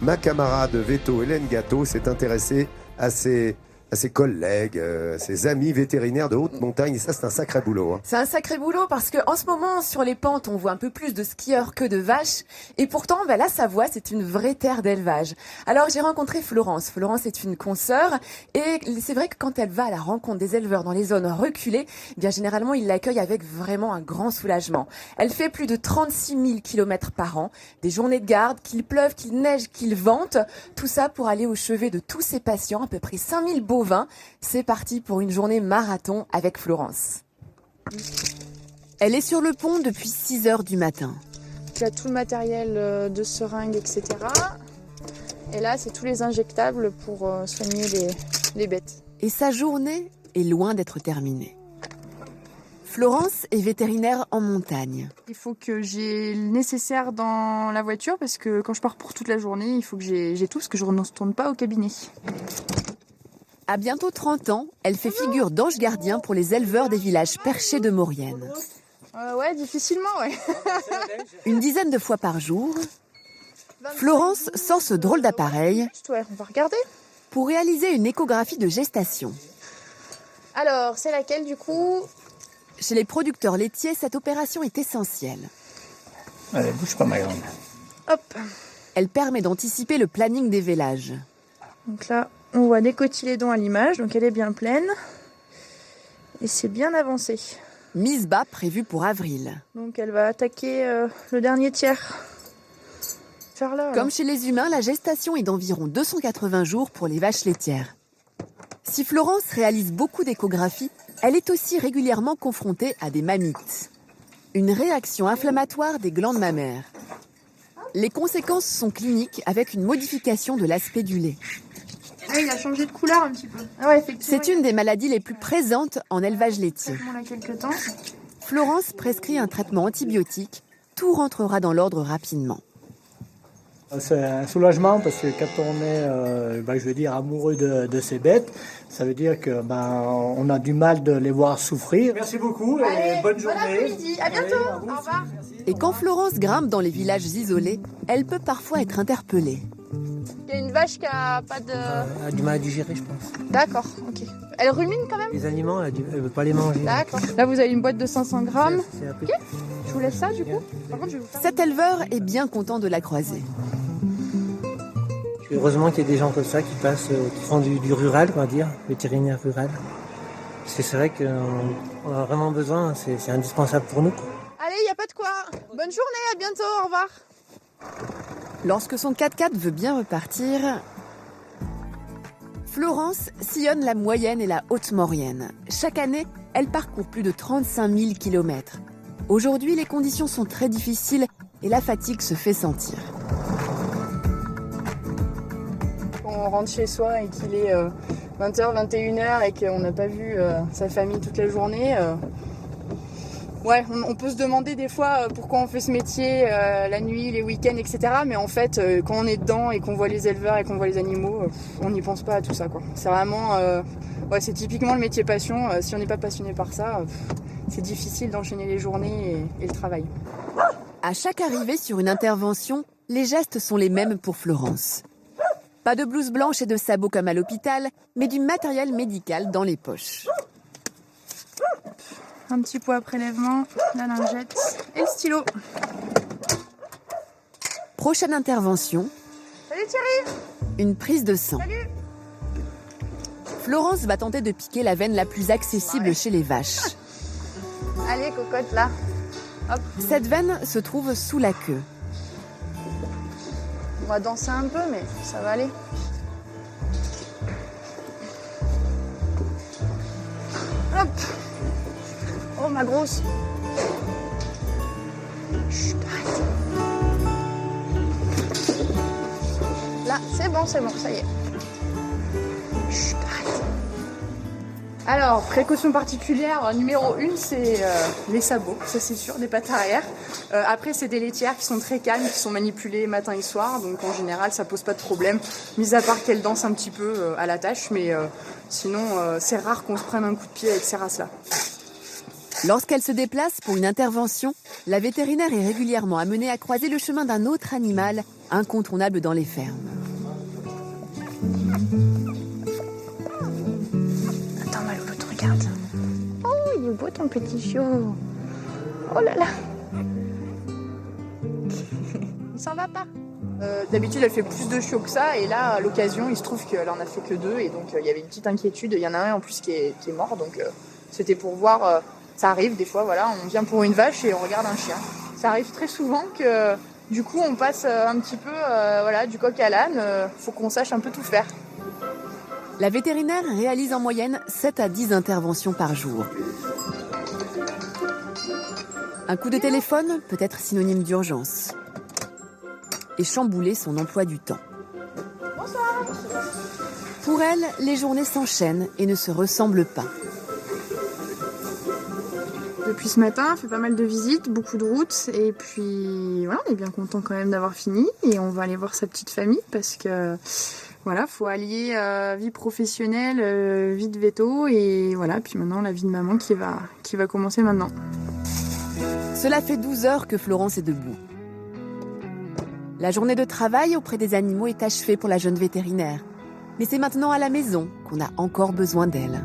Ma camarade veto Hélène Gâteau s'est intéressée à ses collègues, ses amis vétérinaires de haute montagne. Et ça, c'est un sacré boulot. C'est un sacré boulot parce qu'en ce moment, sur les pentes, on voit un peu plus de skieurs que de vaches. Et pourtant, la Savoie, c'est une vraie terre d'élevage. Alors, j'ai rencontré Florence. Florence est une consoeur. Et c'est vrai que quand elle va à la rencontre des éleveurs dans les zones reculées, généralement, ils l'accueillent avec vraiment un grand soulagement. Elle fait plus de 36 000 km par an. Des journées de garde, qu'il pleuve, qu'il neige, qu'il vente. Tout ça pour aller au chevet de tous ses patients, à peu près 5 000 bovins. C'est parti pour une journée marathon avec Florence. Elle est sur le pont depuis 6 heures du matin. Tu as tout le matériel de seringues, etc. Et là, c'est tous les injectables pour soigner les bêtes. Et sa journée est loin d'être terminée. Florence est vétérinaire en montagne. Il faut que j'ai le nécessaire dans la voiture parce que quand je pars pour toute la journée, il faut que j'ai tout parce que je ne retourne pas au cabinet. À bientôt 30 ans, elle fait figure d'ange gardien pour les éleveurs des villages perchés de Maurienne. Ouais, difficilement, ouais. Une dizaine de fois par jour, Florence sort ce drôle d'appareil Ouais, on va regarder. pour réaliser une échographie de gestation. Alors, c'est laquelle du coup? Chez les producteurs laitiers, cette opération est essentielle. Allez, bouge pas ma grande. Hop. Elle permet d'anticiper le planning des vélages. Donc là, on voit des cotylédons à l'image, donc elle est bien pleine. Et c'est bien avancé. Mise bas prévue pour avril. Donc elle va attaquer le dernier tiers. Faire là. Comme chez les humains, la gestation est d'environ 280 jours pour les vaches laitières. Si Florence réalise beaucoup d'échographies, elle est aussi régulièrement confrontée à des mammites. Une réaction inflammatoire des glandes mammaires. Les conséquences sont cliniques avec une modification de l'aspect du lait. Ah, il a changé de couleur un petit peu. Ah ouais, effectivement. C'est une des maladies les plus présentes en élevage laitier. Quelques temps. Florence prescrit un traitement antibiotique. Tout rentrera dans l'ordre rapidement. C'est un soulagement parce que quand on est, amoureux de ces bêtes, ça veut dire que on a du mal de les voir souffrir. Merci beaucoup et bonne journée. Bon après-midi, à bientôt. Au revoir. Et quand Florence grimpe dans les villages isolés, elle peut parfois être interpellée. Il y a une vache qui a pas de... Elle a du mal à digérer, je pense. D'accord, ok. Elle rumine quand même? Les aliments, elle ne veut pas les manger. D'accord. Là, vous avez une boîte de 500 grammes. C'est un peu... Ok, je vous laisse ça du coup. Par contre, je vais vous faire... Cet éleveur est bien content de la croiser. Heureusement qu'il y a des gens comme ça qui passent, qui font du rural, on va dire, vétérinaire rural. Parce que c'est vrai qu'on a vraiment besoin, c'est indispensable pour nous, quoi. Allez, il n'y a pas de quoi. Bonne journée, à bientôt, au revoir. Lorsque son 4x4 veut bien repartir, Florence sillonne la moyenne et la haute Maurienne. Chaque année, elle parcourt plus de 35 000 km. Aujourd'hui, les conditions sont très difficiles et la fatigue se fait sentir. Quand on rentre chez soi et qu'il est 20h, 21h et qu'on n'a pas vu sa famille toute la journée... Ouais, on peut se demander des fois pourquoi on fait ce métier la nuit, les week-ends, etc. Mais en fait, quand on est dedans et qu'on voit les éleveurs et qu'on voit les animaux, on n'y pense pas à tout ça, quoi. C'est vraiment, c'est typiquement le métier passion. Si on n'est pas passionné par ça, c'est difficile d'enchaîner les journées et le travail. À chaque arrivée sur une intervention, les gestes sont les mêmes pour Florence. Pas de blouse blanche et de sabots comme à l'hôpital, mais du matériel médical dans les poches. Un petit pot à prélèvement, la lingette et le stylo. Prochaine intervention. Salut Thierry. Une prise de sang. Salut. Florence va tenter de piquer la veine la plus accessible chez les vaches. Allez, cocotte, là. Hop. Cette veine se trouve sous la queue. On va danser un peu, mais ça va aller. Hop. Oh, ma grosse. Chut, arrête. Là, c'est bon, ça y est. Chut, arrête. Alors, précaution particulière, numéro 1, c'est les sabots, ça c'est sûr, des pattes arrière. Après, c'est des laitières qui sont très calmes, qui sont manipulées matin et soir, donc en général, ça pose pas de problème, mis à part qu'elles dansent un petit peu à la tâche, mais sinon, c'est rare qu'on se prenne un coup de pied avec ces races-là. Lorsqu'elle se déplace pour une intervention, la vétérinaire est régulièrement amenée à croiser le chemin d'un autre animal incontournable dans les fermes. Attends, Malouloute, regarde. Oh, il est beau ton petit chiot. Oh là là. Il s'en va pas. D'habitude, elle fait plus de chiots que ça, et là, à l'occasion, il se trouve qu'elle en a fait que 2, et donc il y avait une petite inquiétude. Il y en a un en plus qui est mort, donc c'était pour voir. Ça arrive des fois, voilà, on vient pour une vache et on regarde un chien. Ça arrive très souvent que du coup, on passe un petit peu, voilà, du coq à l'âne. Faut qu'on sache un peu tout faire. La vétérinaire réalise en moyenne 7 à 10 interventions par jour. Un coup de téléphone peut être synonyme d'urgence et chambouler son emploi du temps. Bonsoir. Pour elle, les journées s'enchaînent et ne se ressemblent pas. Depuis ce matin, on fait pas mal de visites, beaucoup de routes, et puis voilà, on est bien content quand même d'avoir fini, et on va aller voir sa petite famille parce que voilà, faut allier vie professionnelle, vie de véto, et voilà, puis maintenant la vie de maman qui va commencer maintenant. Cela fait 12 heures que Florence est debout. La journée de travail auprès des animaux est achevée pour la jeune vétérinaire. Mais c'est maintenant à la maison qu'on a encore besoin d'elle.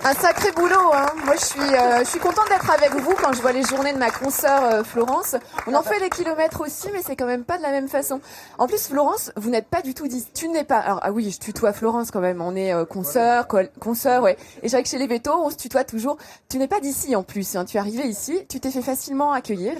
Un sacré boulot, hein. Moi, je suis contente d'être avec vous quand je vois les journées de ma consoeur Florence. On en fait les kilomètres aussi, mais c'est quand même pas de la même façon. En plus, Florence, vous n'êtes pas du tout tu n'es pas. Alors, ah oui, je tutoie Florence quand même. On est consoeur, ouais. Et je sais que chez les vétos, on se tutoie toujours. Tu n'es pas d'ici en plus, hein. Tu es arrivée ici, tu t'es fait facilement accueillir.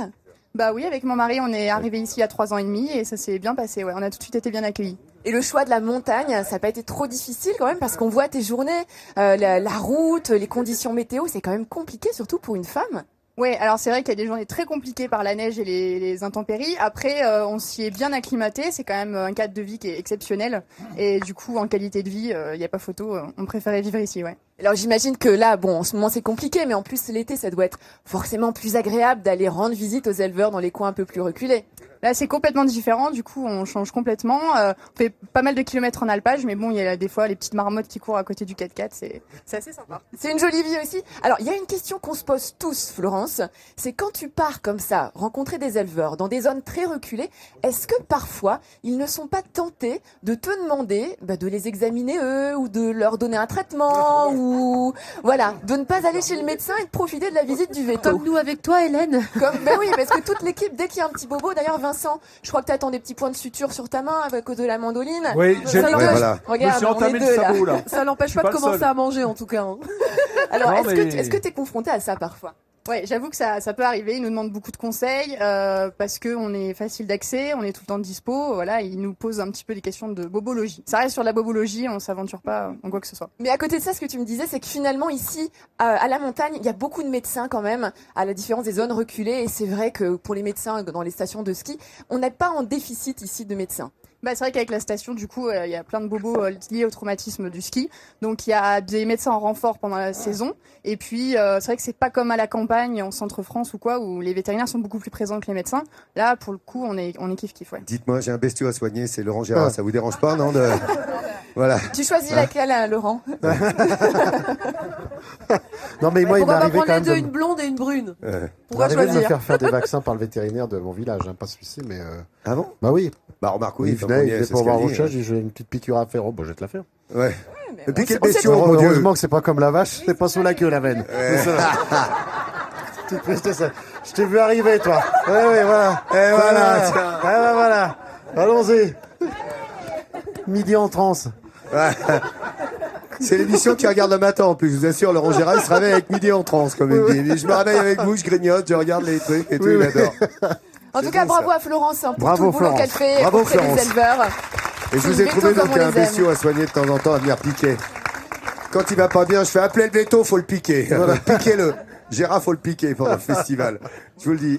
Bah oui, avec mon mari, on est arrivé ici il y a 3 ans et demi, et ça s'est bien passé, ouais. On a tout de suite été bien accueillis. Et le choix de la montagne, ça n'a pas été trop difficile quand même, parce qu'on voit tes journées, la route, les conditions météo, c'est quand même compliqué, surtout pour une femme. Ouais, alors c'est vrai qu'il y a des journées très compliquées par la neige et les intempéries. Après, on s'y est bien acclimaté. C'est quand même un cadre de vie qui est exceptionnel. Et du coup, en qualité de vie, il n'y a pas photo. On préférait vivre ici, ouais. Alors j'imagine que là, bon, en ce moment c'est compliqué, mais en plus l'été, ça doit être forcément plus agréable d'aller rendre visite aux éleveurs dans les coins un peu plus reculés. Là, c'est complètement différent. Du coup, on change complètement. On fait pas mal de kilomètres en alpage, mais bon, il y a des fois les petites marmottes qui courent à côté du 4x4. C'est assez sympa. C'est une jolie vie aussi. Alors, il y a une question qu'on se pose tous, Florence. C'est quand tu pars comme ça, rencontrer des éleveurs dans des zones très reculées, est-ce que parfois, ils ne sont pas tentés de te demander de les examiner eux, ou de leur donner un traitement, ou voilà, de ne pas aller chez le médecin et de profiter de la visite du véto? Comme nous avec toi, Hélène. Ben oui, parce que toute l'équipe, dès qu'il y a un petit bobo, d'ailleurs Vincent, je crois que tu attends des petits points de suture sur ta main à cause de la mandoline. Oui, j'ai voilà. Regarde, on est deux, le sabot, là. Ça n'empêche pas de commencer à manger en tout cas. Hein. Alors, Non, est-ce que tu es confronté à ça parfois? Ouais, j'avoue que ça peut arriver. Ils nous demandent beaucoup de conseils parce que on est facile d'accès, on est tout le temps dispo. Voilà, ils nous posent un petit peu des questions de bobologie. Ça reste sur la bobologie, on s'aventure pas en quoi que ce soit. Mais à côté de ça, ce que tu me disais, c'est que finalement ici, à la montagne, il y a beaucoup de médecins quand même, à la différence des zones reculées. Et c'est vrai que pour les médecins dans les stations de ski, on n'est pas en déficit ici de médecins. Bah, c'est vrai qu'avec la station, du coup, il y a plein de bobos liés au traumatisme du ski. Donc, il y a des médecins en renfort pendant la saison. Et puis, c'est vrai que c'est pas comme à la campagne, en centre-France ou quoi, où les vétérinaires sont beaucoup plus présents que les médecins. Là, pour le coup, on est kiff-kiff, ouais. Dites-moi, j'ai un bestiau à soigner, c'est Laurent Gérard, ça vous dérange pas, non Voilà. Tu choisis laquelle, Laurent? Non, mais moi, On il m'est va pas arrivé prendre quand les même deux, une blonde et une brune. il m'est va arrivé de me choisir. faire des vaccins par le vétérinaire de mon village, hein, pas celui-ci, mais... Ah bon? Bah oui. Bah remarque, Il oui, venait, il venait c'est pour ce voir qu'elle mon dit, chat, j'ai dit, j'ai une petite piqûre à faire. Oh, bah, je vais te la faire. Ouais. Et puis quel on sait bestiau, mon Dieu. Heureusement que c'est pas comme la vache, c'est pas sous la queue, la veine. Je t'ai vu arriver, toi. Ouais, voilà. Et voilà, tiens. Ouais, voilà. Allons-y. Midi en transe. C'est l'émission que tu regardes le matin en plus, je vous assure, Laurent Gérard, il se réveille avec Midi en transe, comme il dit. Je me réveille avec vous, je grignote, je regarde les trucs et tout, il adore. En tout cas, bravo à Florence pour Bravo, tout le boulot Florence. qu'elle fait Bravo, auprès Florence. des éleveurs. Et je vous ai Les trouvé vétos donc comme on un les aime. bestiau à soigner de temps en temps à venir piquer. Quand il va pas bien, je fais appeler le veto, faut le piquer. Piquez-le. Gérard, faut le piquer pendant le festival. Je vous le dis.